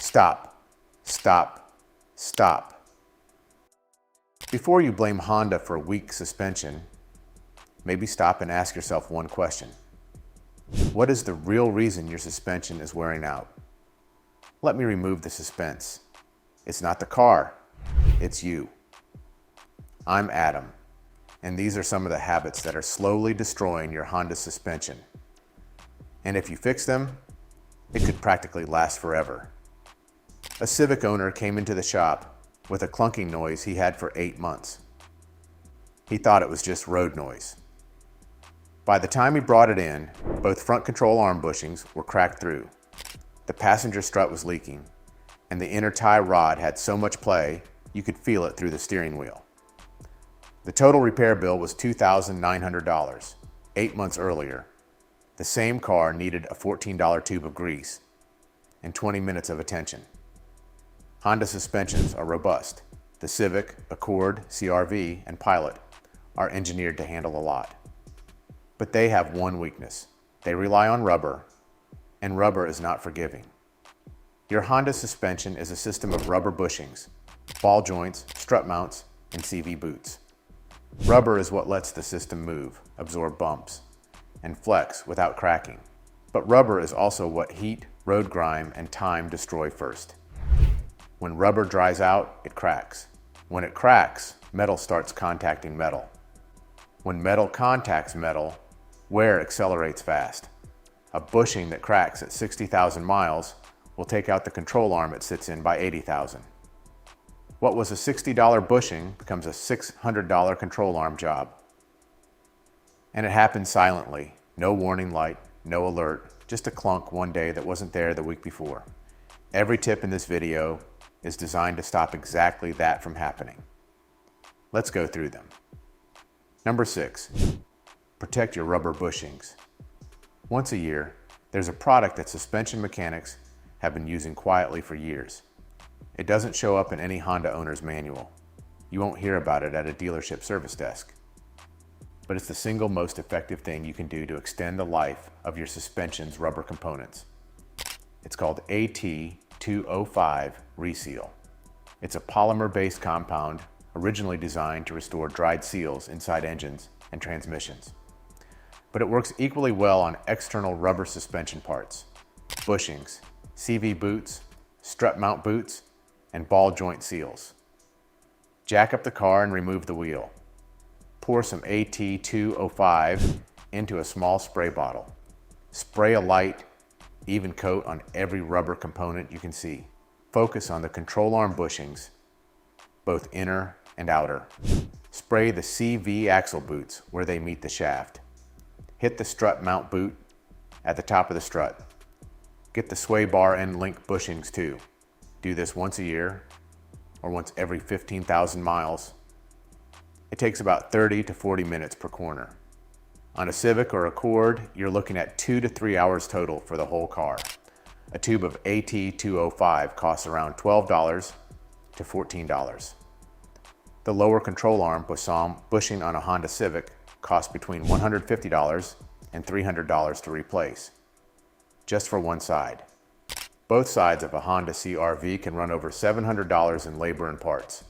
Stop, stop, stop. Before you blame Honda for weak suspension, maybe stop and ask yourself one question. What is the real reason your suspension is wearing out? Let me remove the suspense. It's not the car, it's you. I'm Adam, and these are some of the habits that are slowly destroying your Honda suspension. And if you fix them, it could practically last forever. A Civic owner came into the shop with a clunking noise he had for 8 months. He thought it was just road noise. By the time he brought it in, both front control arm bushings were cracked through. The passenger strut was leaking, and the inner tie rod had so much play you could feel it through the steering wheel. The total repair bill was $2,900. 8 months earlier, the same car needed a $14 tube of grease and 20 minutes of attention. Honda suspensions are robust. The Civic, Accord, CR-V, and Pilot are engineered to handle a lot. But they have one weakness. They rely on rubber, and rubber is not forgiving. Your Honda suspension is a system of rubber bushings, ball joints, strut mounts, and CV boots. Rubber is what lets the system move, absorb bumps, and flex without cracking. But rubber is also what heat, road grime, and time destroy first. When rubber dries out, it cracks. When it cracks, metal starts contacting metal. When metal contacts metal, wear accelerates fast. A bushing that cracks at 60,000 miles will take out the control arm it sits in by 80,000. What was a $60 bushing becomes a $600 control arm job. And it happens silently. No warning light, no alert, just a clunk one day that wasn't there the week before. Every tip in this video is designed to stop exactly that from happening. Let's go through them. Number 6, protect your rubber bushings. Once a year, there's a product that suspension mechanics have been using quietly for years. It doesn't show up in any Honda owner's manual. You won't hear about it at a dealership service desk. But it's the single most effective thing you can do to extend the life of your suspension's rubber components. It's called AT205 Reseal. It's a polymer-based compound originally designed to restore dried seals inside engines and transmissions. But it works equally well on external rubber suspension parts, bushings, CV boots, strut mount boots, and ball joint seals. Jack up the car and remove the wheel. Pour some AT205 into a small spray bottle. Spray a light, even coat on every rubber component you can see. Focus on the control arm bushings, both inner and outer. Spray the CV axle boots where they meet the shaft. Hit the strut mount boot at the top of the strut. Get the sway bar end link bushings too. Do this once a year or once every 15,000 miles. It takes about 30 to 40 minutes per corner. On a Civic or Accord, you're looking at 2 to 3 hours total for the whole car. A tube of AT205 costs around $12 to $14. The lower control arm bushing on a Honda Civic costs between $150 and $300 to replace, just for one side. Both sides of a Honda CR-V can run over $700 in labor and parts.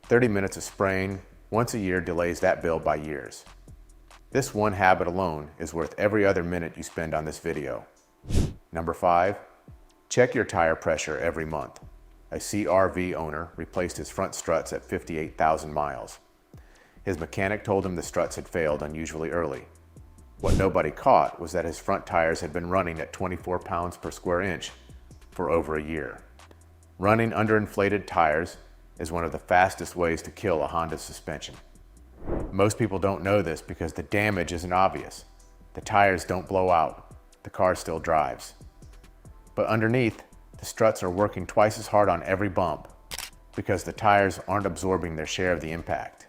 30 minutes of spraying once a year delays that bill by years. This one habit alone is worth every other minute you spend on this video. Number 5, check your tire pressure every month. A CR-V owner replaced his front struts at 58,000 miles. His mechanic told him the struts had failed unusually early. What nobody caught was that his front tires had been running at 24 pounds per square inch for over a year. Running underinflated tires is one of the fastest ways to kill a Honda suspension. Most people don't know this because the damage isn't obvious. The tires don't blow out, the car still drives. But underneath, the struts are working twice as hard on every bump because the tires aren't absorbing their share of the impact.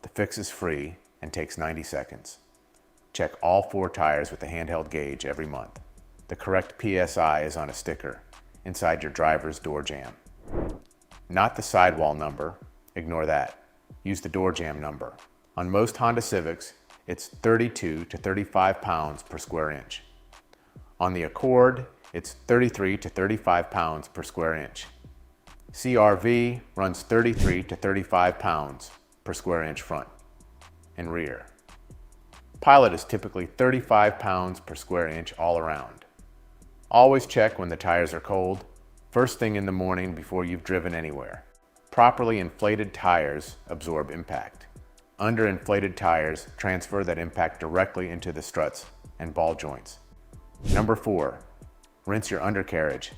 The fix is free and takes 90 seconds. Check all 4 tires with a handheld gauge every month. The correct PSI is on a sticker inside your driver's door jamb. Not the sidewall number, ignore that. Use the door jamb number. On most Honda Civics, it's 32 to 35 pounds per square inch. On the Accord, It's 33 to 35 pounds per square inch. CRV runs 33 to 35 pounds per square inch front and rear. Pilot is typically 35 pounds per square inch all around. Always check when the tires are cold, first thing in the morning before you've driven anywhere. Properly inflated tires absorb impact. Underinflated tires transfer that impact directly into the struts and ball joints. Number 4, rinse your undercarriage,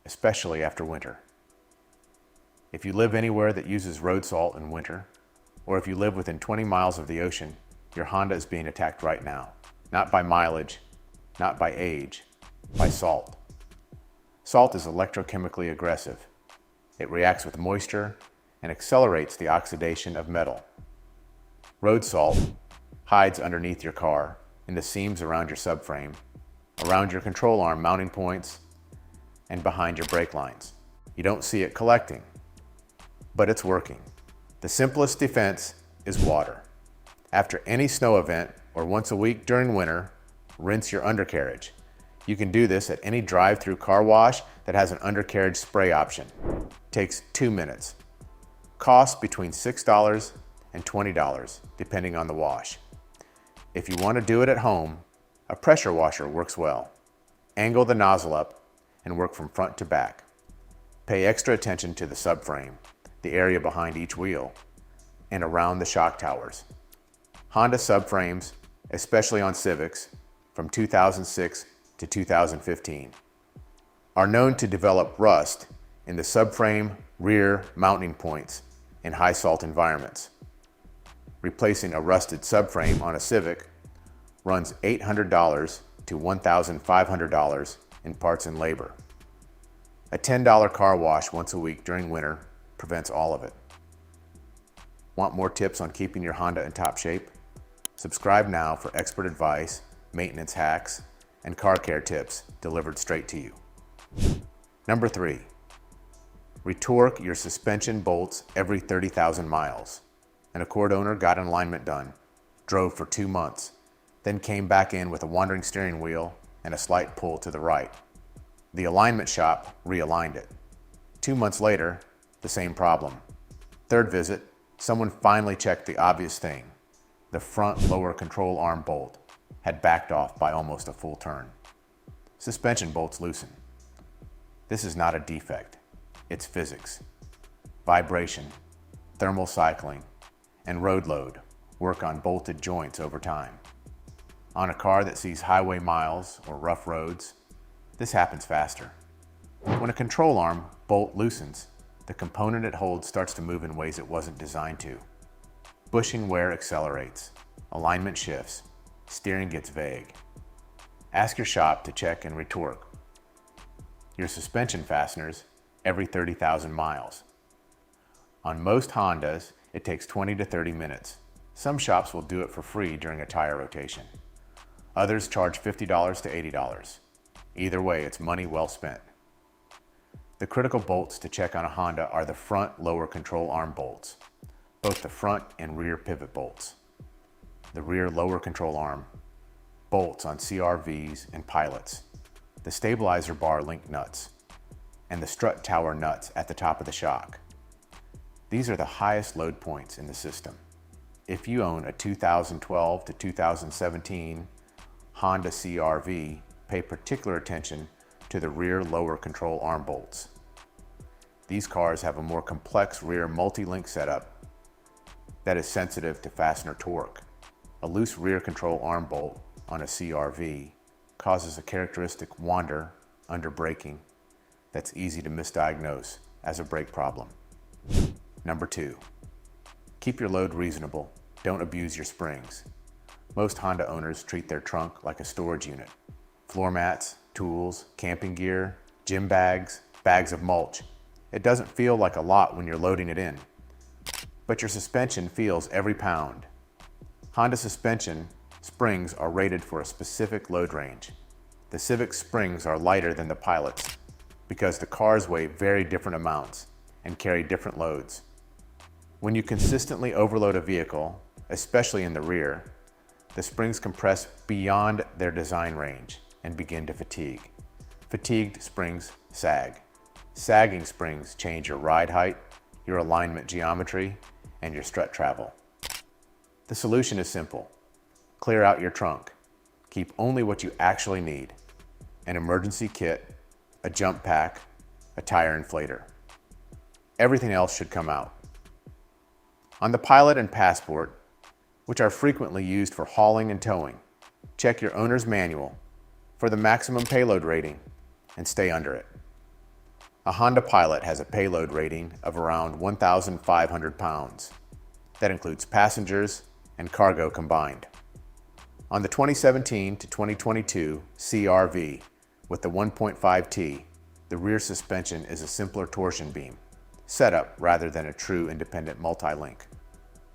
especially after winter. If you live anywhere that uses road salt in winter, or if you live within 20 miles of the ocean, your Honda is being attacked right now. Not by mileage, not by age, by salt. Salt is electrochemically aggressive. It reacts with moisture and accelerates the oxidation of metal. Road salt hides underneath your car, in the seams around your subframe, around your control arm mounting points, and behind your brake lines. You don't see it collecting, but it's working. The simplest defense is water. After any snow event or once a week during winter, rinse your undercarriage. You can do this at any drive-through car wash that has an undercarriage spray option. Takes 2 minutes. Costs between $6 and $20, depending on the wash. If you want to do it at home, a pressure washer works well. Angle the nozzle up and work from front to back. Pay extra attention to the subframe, the area behind each wheel, and around the shock towers. Honda subframes, especially on Civics, from 2006 to 2015, are known to develop rust in the subframe rear mounting points in high salt environments. Replacing a rusted subframe on a Civic runs $800 to $1,500 in parts and labor. A $10 car wash once a week during winter prevents all of it. Want more tips on keeping your Honda in top shape? Subscribe now for expert advice, maintenance hacks, and car care tips delivered straight to you. Number 3, retorque your suspension bolts every 30,000 miles. An Accord owner got an alignment done, drove for 2 months, then came back in with a wandering steering wheel and a slight pull to the right. The alignment shop realigned it. 2 months later, the same problem. Third visit, someone finally checked the obvious thing. The front lower control arm bolt had backed off by almost a full turn. Suspension bolts loosen. This is not a defect, it's physics. Vibration, thermal cycling, and road load work on bolted joints over time. On a car that sees highway miles or rough roads, this happens faster. When a control arm bolt loosens, the component it holds starts to move in ways it wasn't designed to. Bushing wear accelerates, alignment shifts, steering gets vague. Ask your shop to check and retorque your suspension fasteners every 30,000 miles. On most Hondas, it takes 20 to 30 minutes. Some shops will do it for free during a tire rotation. Others charge $50 to $80. Either way, it's money well spent. The critical bolts to check on a Honda are the front lower control arm bolts, both the front and rear pivot bolts. The rear lower control arm bolts on CRVs and Pilots, the stabilizer bar link nuts, and the strut tower nuts at the top of the shock. These are the highest load points in the system. If you own a 2012 to 2017 Honda CRV, pay particular attention to the rear lower control arm bolts. These cars have a more complex rear multi-link setup that is sensitive to fastener torque. A loose rear control arm bolt on a CRV causes a characteristic wander under braking that's easy to misdiagnose as a brake problem. Number 2, keep your load reasonable. Don't abuse your springs. Most Honda owners treat their trunk like a storage unit. Floor mats, tools, camping gear, gym bags, bags of mulch. It doesn't feel like a lot when you're loading it in, but your suspension feels every pound. Honda suspension springs are rated for a specific load range. The Civic springs are lighter than the Pilot's because the cars weigh very different amounts and carry different loads. When you consistently overload a vehicle, especially in the rear, the springs compress beyond their design range and begin to fatigue. Fatigued springs sag. Sagging springs change your ride height, your alignment geometry, and your strut travel. The solution is simple. Clear out your trunk. Keep only what you actually need: an emergency kit, a jump pack, a tire inflator. Everything else should come out. On the Pilot and Passport, which are frequently used for hauling and towing, check your owner's manual for the maximum payload rating and stay under it. A Honda Pilot has a payload rating of around 1,500 pounds. That includes passengers and cargo combined. On the 2017 to 2022 CR-V with the 1.5T, the rear suspension is a simpler torsion beam setup rather than a true independent multi-link.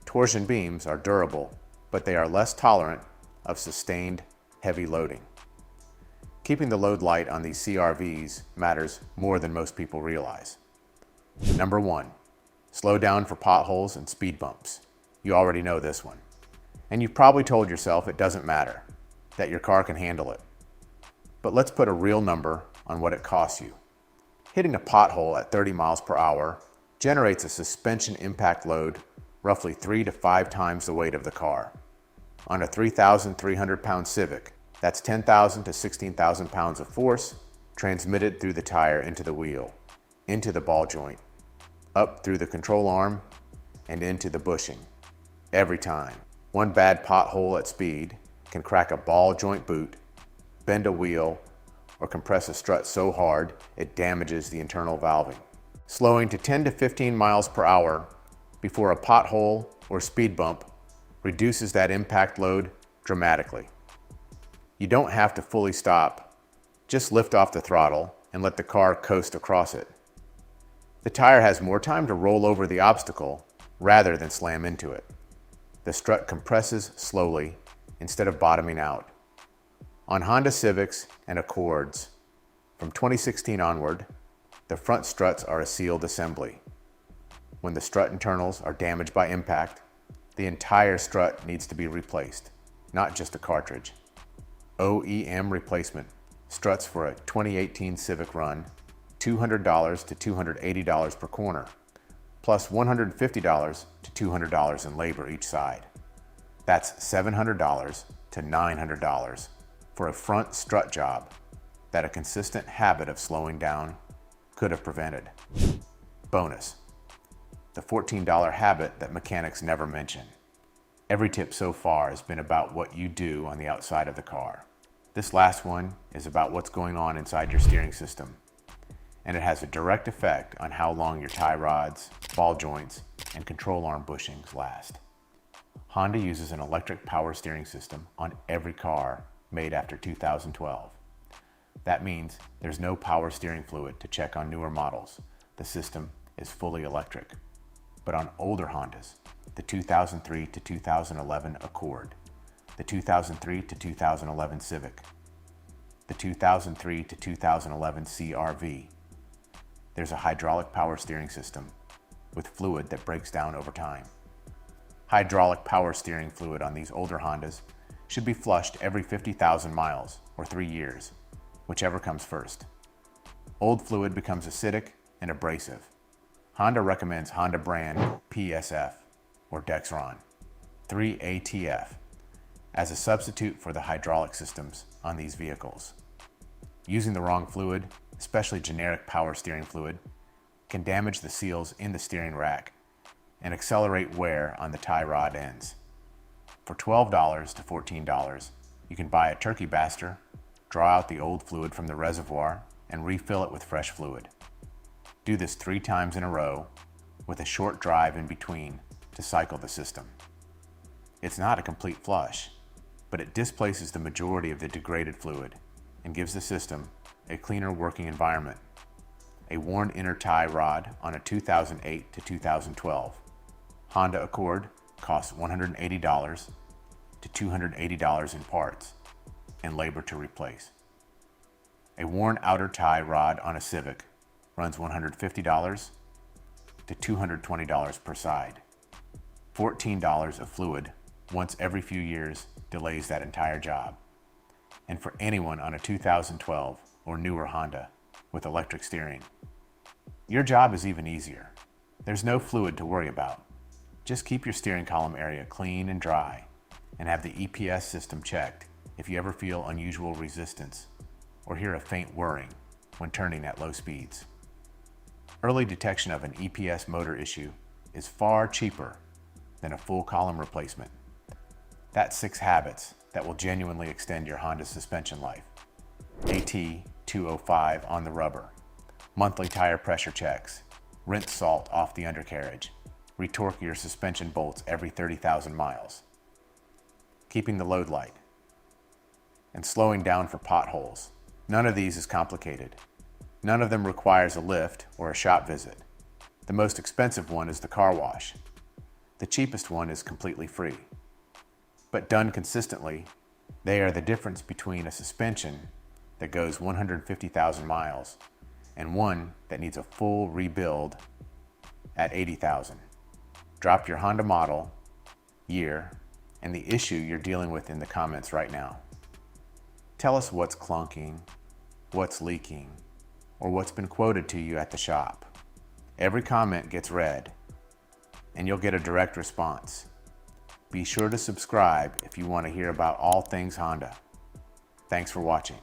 Torsion beams are durable, but they are less tolerant of sustained heavy loading. Keeping the load light on these CR-Vs matters more than most people realize. Number 1, slow down for potholes and speed bumps. You already know this one. And you've probably told yourself it doesn't matter, that your car can handle it. But let's put a real number on what it costs you. Hitting a pothole at 30 miles per hour generates a suspension impact load roughly 3 to 5 times the weight of the car. On a 3,300 pound Civic, that's 10,000 to 16,000 pounds of force transmitted through the tire into the wheel, into the ball joint, up through the control arm, and into the bushing. Every time. One bad pothole at speed can crack a ball joint boot, bend a wheel, or compress a strut so hard it damages the internal valving. Slowing to 10 to 15 miles per hour before a pothole or speed bump reduces that impact load dramatically. You don't have to fully stop. Just lift off the throttle and let the car coast across it. The tire has more time to roll over the obstacle rather than slam into it. The strut compresses slowly instead of bottoming out. On Honda Civics and Accords, from 2016 onward, the front struts are a sealed assembly. When the strut internals are damaged by impact, the entire strut needs to be replaced, not just a cartridge. OEM replacement struts for a 2018 Civic run $200 to $280 per corner, plus $150 to $200 in labor each side. That's $700 to $900 for a front strut job that a consistent habit of slowing down could have prevented. Bonus: the $14 habit that mechanics never mention. Every tip so far has been about what you do on the outside of the car. This last one is about what's going on inside your steering system, and it has a direct effect on how long your tie rods, ball joints, and control arm bushings last. Honda uses an electric power steering system on every car made after 2012. That means there's no power steering fluid to check on newer models. The system is fully electric. But on older Hondas, the 2003 to 2011 Accord, the 2003 to 2011 Civic, the 2003 to 2011 CR-V, there's a hydraulic power steering system with fluid that breaks down over time. Hydraulic power steering fluid on these older Hondas should be flushed every 50,000 miles or 3 years, whichever comes first. Old fluid becomes acidic and abrasive. Honda recommends Honda brand PSF or Dexron 3ATF as a substitute for the hydraulic systems on these vehicles. Using the wrong fluid, especially generic power steering fluid, can damage the seals in the steering rack and accelerate wear on the tie rod ends. For $12 to $14, you can buy a turkey baster, draw out the old fluid from the reservoir, and refill it with fresh fluid. Do this 3 times in a row with a short drive in between to cycle the system. It's not a complete flush, but it displaces the majority of the degraded fluid and gives the system a cleaner working environment. A worn inner tie rod on a 2008 to 2012 Honda Accord costs $180 to $280 in parts and labor to replace. A worn outer tie rod on a Civic runs $150 to $220 per side. $14 of fluid once every few years delays that entire job. And for anyone on a 2012 or newer Honda with electric steering. Your job is even easier. There's no fluid to worry about. Just keep your steering column area clean and dry and have the EPS system checked if you ever feel unusual resistance or hear a faint whirring when turning at low speeds. Early detection of an EPS motor issue is far cheaper than a full column replacement. That's 6 habits that will genuinely extend your Honda suspension life. AT205 on the rubber, monthly tire pressure checks, rinse salt off the undercarriage, retorque your suspension bolts every 30,000 miles, keeping the load light, and slowing down for potholes. None of these is complicated. None of them requires a lift or a shop visit. The most expensive one is the car wash. The cheapest one is completely free. But done consistently, they are the difference between a suspension that goes 150,000 miles and one that needs a full rebuild at 80,000. Drop your Honda model, year, and the issue you're dealing with in the comments right now. Tell us what's clunking, what's leaking, or what's been quoted to you at the shop. Every comment gets read, and you'll get a direct response. Be sure to subscribe if you want to hear about all things Honda. Thanks for watching.